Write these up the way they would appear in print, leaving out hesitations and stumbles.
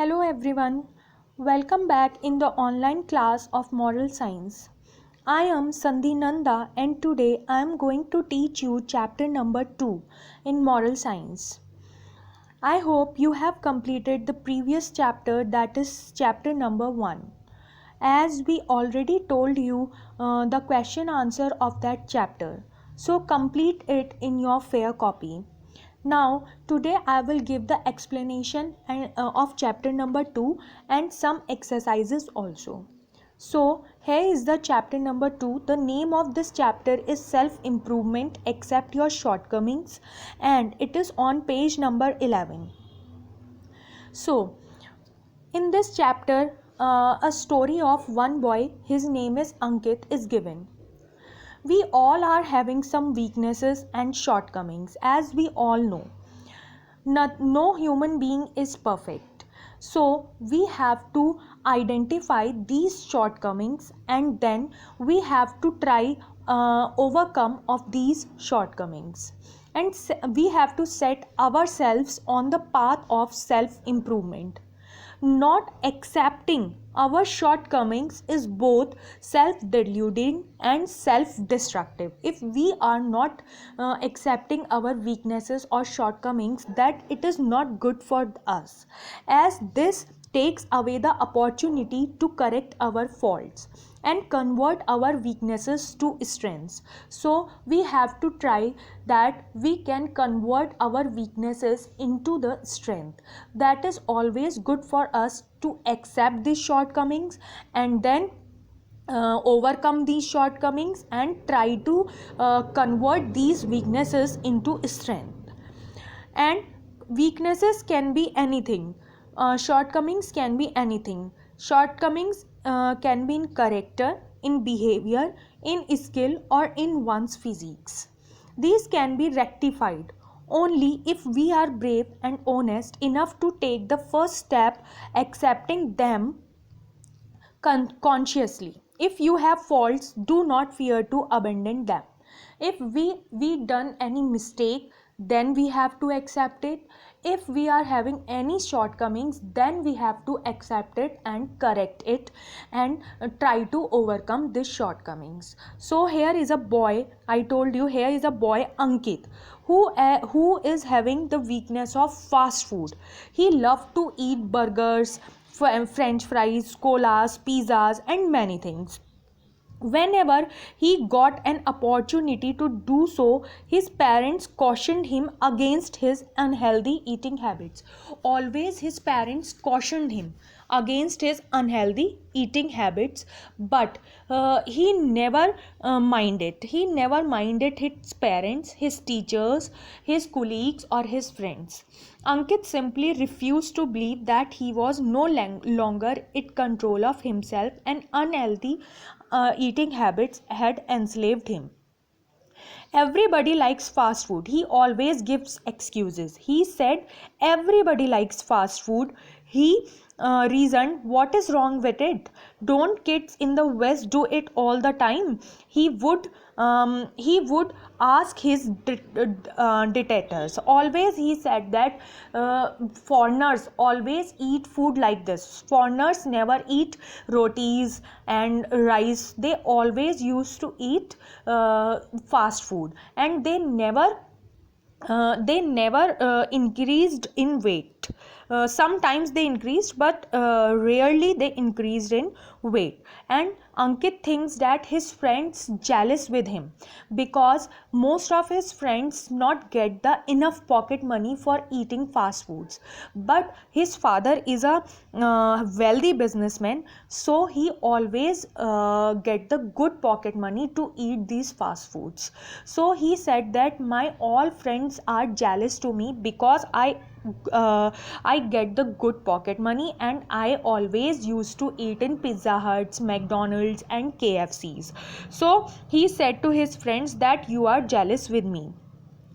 Hello everyone, welcome back in the online class of Moral Science. I am Sandhi Nanda and today I am going to teach you chapter number 2 in Moral Science. I hope you have completed the previous chapter, that is chapter number 1. As we already told you the question answer of that chapter, so complete it in your fair copy. Now today I will give the explanation of chapter number 2 and some exercises also. So here is the chapter number 2. The name of this chapter is self improvement, accept your shortcomings, and it is on page number 11. So in this chapter, a story of one boy, his name is Ankit, is given. We all are having some weaknesses and shortcomings, as we all know. No human being is perfect. So we have to identify these shortcomings and then we have to try overcome of these shortcomings. And we have to set ourselves on the path of self improvement. Not accepting our shortcomings is both self-deluding and self-destructive. If we are not accepting our weaknesses or shortcomings, that it is not good for us, as this takes away the opportunity to correct our faults and convert our weaknesses to strengths. So we have to try that we can convert our weaknesses into the strength. That is always good for us to accept these shortcomings and then overcome these shortcomings and try to convert these weaknesses into strength. And weaknesses can be anything, shortcomings can be anything. Shortcomings can be in character, in behavior, in skill, or in one's physiques. These can be rectified only if we are brave and honest enough to take the first step, accepting them consciously. If you have faults, do not fear to abandon them. If we done any mistake, then we have to accept it. If we are having any shortcomings, then we have to accept it and correct it and try to overcome these shortcomings. So here is a boy, I told you, here is a boy Ankit who is having the weakness of fast food. He loved to eat burgers, French fries, colas, pizzas, and many things. Whenever he got an opportunity to do so, his parents cautioned him against his unhealthy eating habits. Always his parents cautioned him against his unhealthy eating habits, but he never minded. He never minded his parents, his teachers, his colleagues, or his friends. Ankit simply refused to believe that he was no longer in control of himself and unhealthy eating habits had enslaved him. Everybody likes fast food. He always gives excuses. He said everybody likes fast food. He reasoned, what is wrong with it? Don't kids in the West do it all the time? He would ask his dictators. Always he said that foreigners always eat food like this. Foreigners never eat rotis and rice. They always used to eat fast food, and they never increased in weight. Sometimes they increased, but rarely they increased in weight. And Ankit thinks that his friends jealous with him because most of his friends not get the enough pocket money for eating fast foods. But his father is a wealthy businessman, so he always get the good pocket money to eat these fast foods. So he said that my all friends are jealous to me because I get the good pocket money and I always used to eat in Pizza Huts, McDonald's, and KFCs. So he said to his friends that you are jealous with me,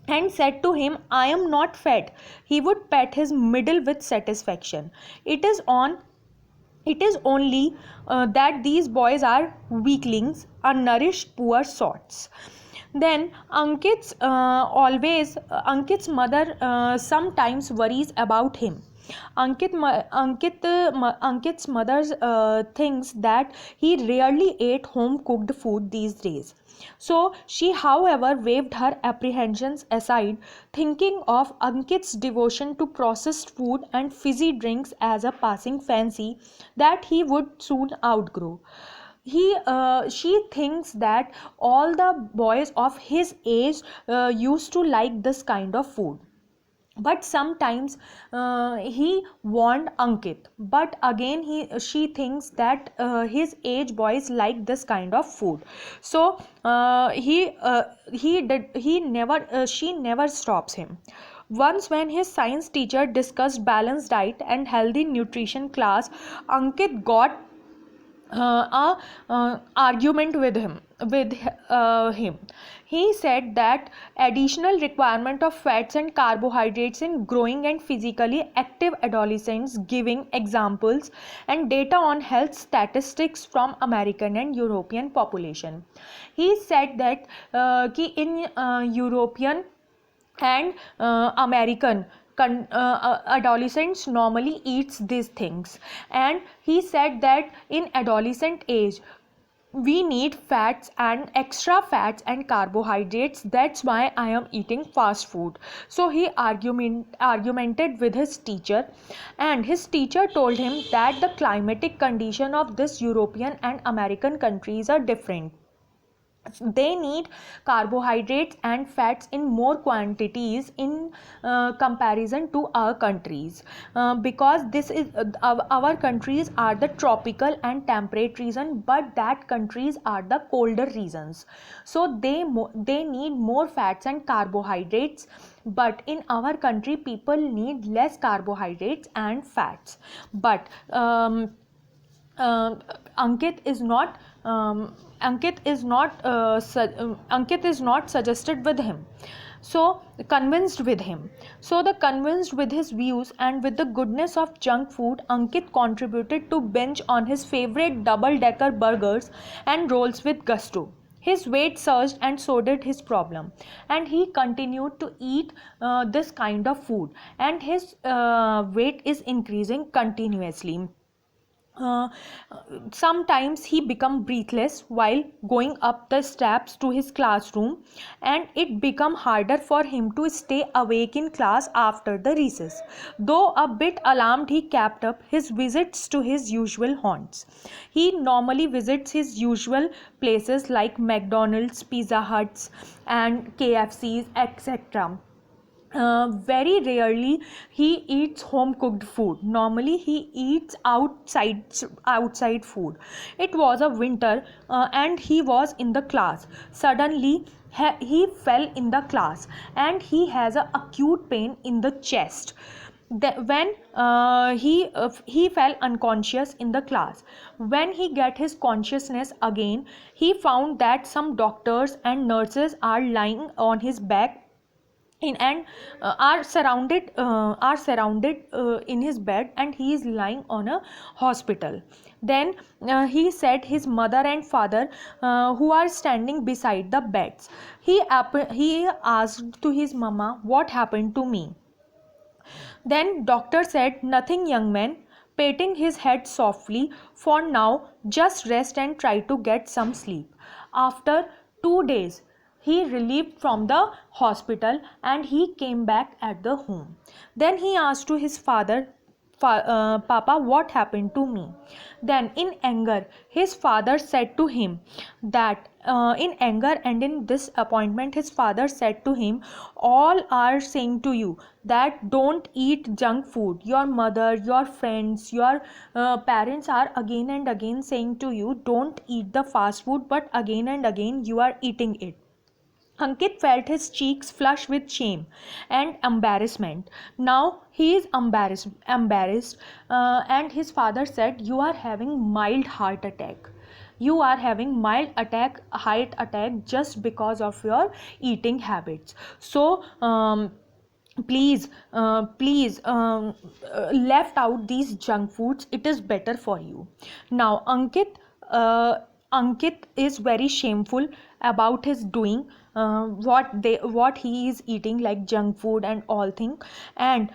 and said to him, I am not fat. He would pat his middle with satisfaction. It is only that these boys are weaklings, unnourished, poor sorts. Then Ankit's mother sometimes worries about him. Ankit's mother thinks that he rarely ate home cooked food these days. So she, however, waved her apprehensions aside, thinking of Ankit's devotion to processed food and fizzy drinks as a passing fancy that he would soon outgrow. She thinks that all the boys of his age used to like this kind of food, but sometimes he warned Ankit, but again she thinks that his age boys like this kind of food. So he never she never stops him. Once when his science teacher discussed balanced diet and healthy nutrition class, Ankit got argument with him. He said that additional requirement of fats and carbohydrates in growing and physically active adolescents, giving examples and data on health statistics from American and European population. He said that in European and American adolescents normally eats these things, and he said that in adolescent age we need fats and extra fats and carbohydrates, that's why I am eating fast food. So he argumented with his teacher, and his teacher told him that the climatic condition of this European and American countries are different. They need carbohydrates and fats in more quantities in comparison to our countries, because this is our countries are the tropical and temperate region, but that countries are the colder regions, so they need more fats and carbohydrates, but in our country people need less carbohydrates and fats. But uh, Ankit is not Ankit is not suggested with him. So convinced with him. So the convinced with his views and with the goodness of junk food, Ankit contributed to binge on his favorite double-decker burgers and rolls with gusto. His weight surged and so did his problem, and he continued to eat this kind of food, and his weight is increasing continuously. uh, Sometimes he become breathless while going up the steps to his classroom, and it become harder for him to stay awake in class after the recess. Though a bit alarmed, he kept up his visits to his usual haunts. He normally visits his usual places like McDonald's, Pizza Huts and KFCs, etc. Very rarely he eats home cooked food. Normally he eats outside food. It was a winter, and he was in the class. Suddenly he fell in the class, and he has a acute pain in the chest. When he fell unconscious in the class. When he get his consciousness again, he found that some doctors and nurses are lying on his back in and are surrounded in his bed, and he is lying on a hospital. Then he said his mother and father, who are standing beside the beds. He asked to his mama, what happened to me? Then doctor said, nothing, young man, patting his head softly. For now, just rest and try to get some sleep. After 2 days, he relieved from the hospital, and he came back at the home. Then he asked to his father, Papa, what happened to me? Then, in anger, his father said to him that, in anger and in disappointment, his father said to him, all are saying to you that don't eat junk food. Your mother, your friends, your parents are again and again saying to you, don't eat the fast food, but again and again you are eating it. Ankit felt his cheeks flush with shame and embarrassment. Now he is embarrassed, and his father said, "You are having mild heart attack. You are having heart attack just because of your eating habits. So." Please, left out these junk foods. It is better for you. Now Ankit Ankit is very shameful about his doing, what he is eating, like junk food and all thing. And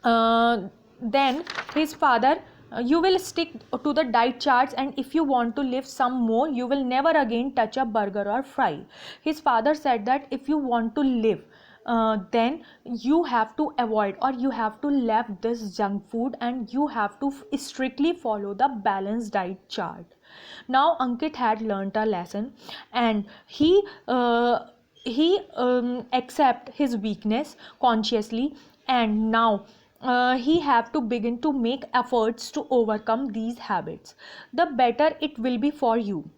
uh, then his father, you will stick to the diet charts, and if you want to live some more, you will never again touch a burger or fry. His father said that if you want to live, then you have to avoid, or you have to leave this junk food, and you have to strictly follow the balanced diet chart. Now Ankit had learnt a lesson, and he accept his weakness consciously, and now he have to begin to make efforts to overcome these habits. The better it will be for you.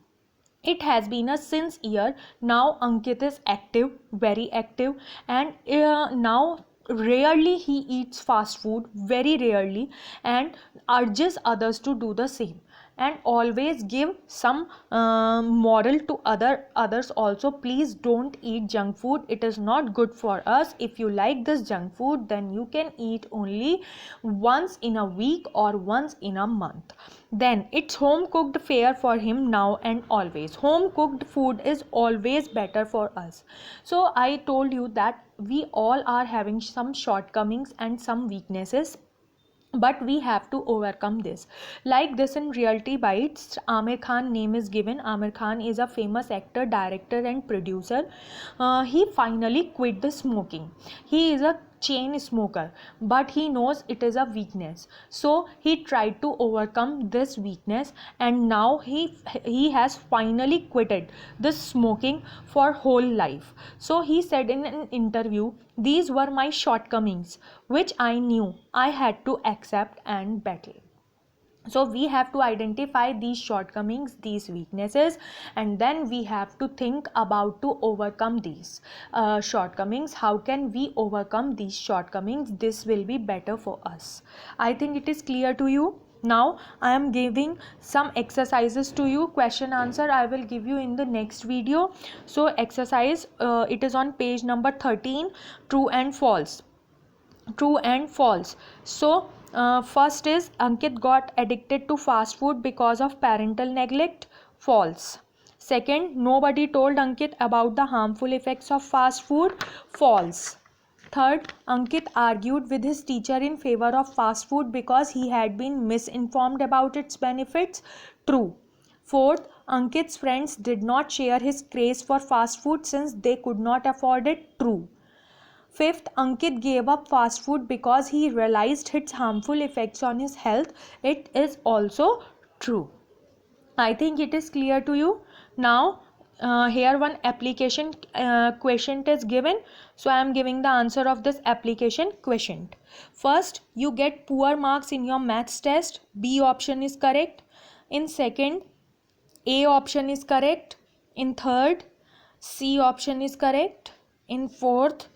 It has been a since year. Now Ankit is active, very active, and now rarely he eats fast food, very rarely, and urges others to do the same, and always give some moral to others also. Please don't eat junk food, it is not good for us. If you like this junk food, then you can eat only once in a week or once in a month. Then it's home cooked fare for him now and always. Home cooked food is always better for us. So I told you that we all are having some shortcomings and some weaknesses, but we have to overcome this. Like this in Reality Bites, Aamir Khan name is given. Aamir Khan is a famous actor, director and producer. He finally quit the smoking. He is a chain smoker, but he knows it is a weakness, so he tried to overcome this weakness, and now he has finally quitted this smoking for whole life. So he said in an interview, these were my shortcomings which I knew I had to accept and battle. So we have to identify these shortcomings, these weaknesses, and then we have to think about to overcome these shortcomings. How can we overcome these shortcomings? This will be better for us. I think it is clear to you. Now I am giving some exercises to you. Question answer I will give you in the next video. So exercise, it is on page number 13, true and false. True and false. So first is, Ankit got addicted to fast food because of parental neglect. False. Second, nobody told Ankit about the harmful effects of fast food. False. Third, Ankit argued with his teacher in favor of fast food because he had been misinformed about its benefits. True. Fourth, Ankit's friends did not share his craze for fast food since they could not afford it. True. Fifth, Ankit gave up fast food because he realized its harmful effects on his health. It is also true. I think it is clear to you. Now, here one application question is given. So I am giving the answer of this application question. First, you get poor marks in your maths test. B option is correct. In second, A option is correct. In third, C option is correct. In fourth,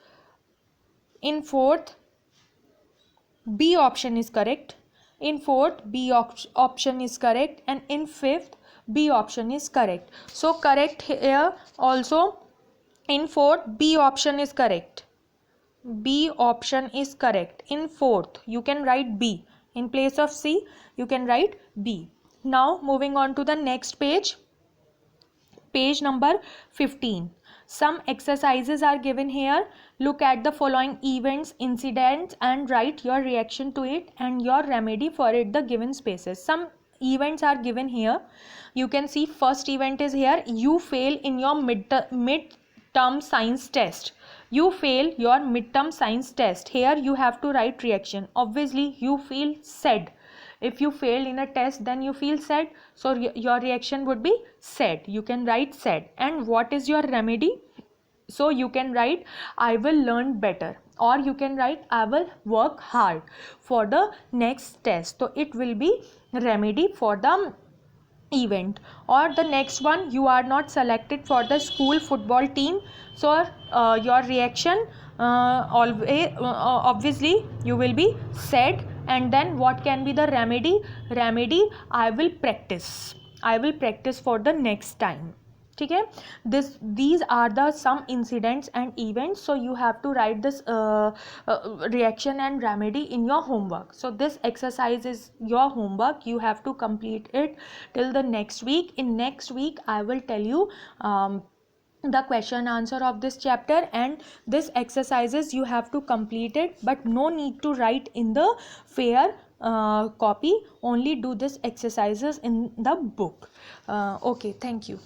B option is correct. In fourth, B option is correct, and in fifth, B option is correct. So correct here also. In fourth, B option is correct. B option is correct. In fourth, you can write B. In place of C, you can write B. Now moving on to the next page. Page number 15. Some exercises are given here. Look at the following events, incidents, and write your reaction to it and your remedy for it, the given spaces. Some events are given here. You can see first event is here. You fail in your midterm science test. You fail your midterm science test. Here you have to write reaction. Obviously you feel sad. If you failed in a test, then you feel sad, so your reaction would be sad. You can write sad. And what is your remedy? So you can write I will learn better, or you can write I will work hard for the next test. So it will be remedy for the event. Or the next one, you are not selected for the school football team, so your reaction always obviously you will be sad. And then what can be the remedy? I will practice for the next time. ठीक है. These are the some incidents and events, so you have to write this reaction and remedy in your homework. So this exercise is your homework. You have to complete it till the next week. In next week I will tell you the question answer of this chapter, and this exercises you have to complete it, but no need to write in the fair copy. Only do this exercises in the book. Okay, thank you.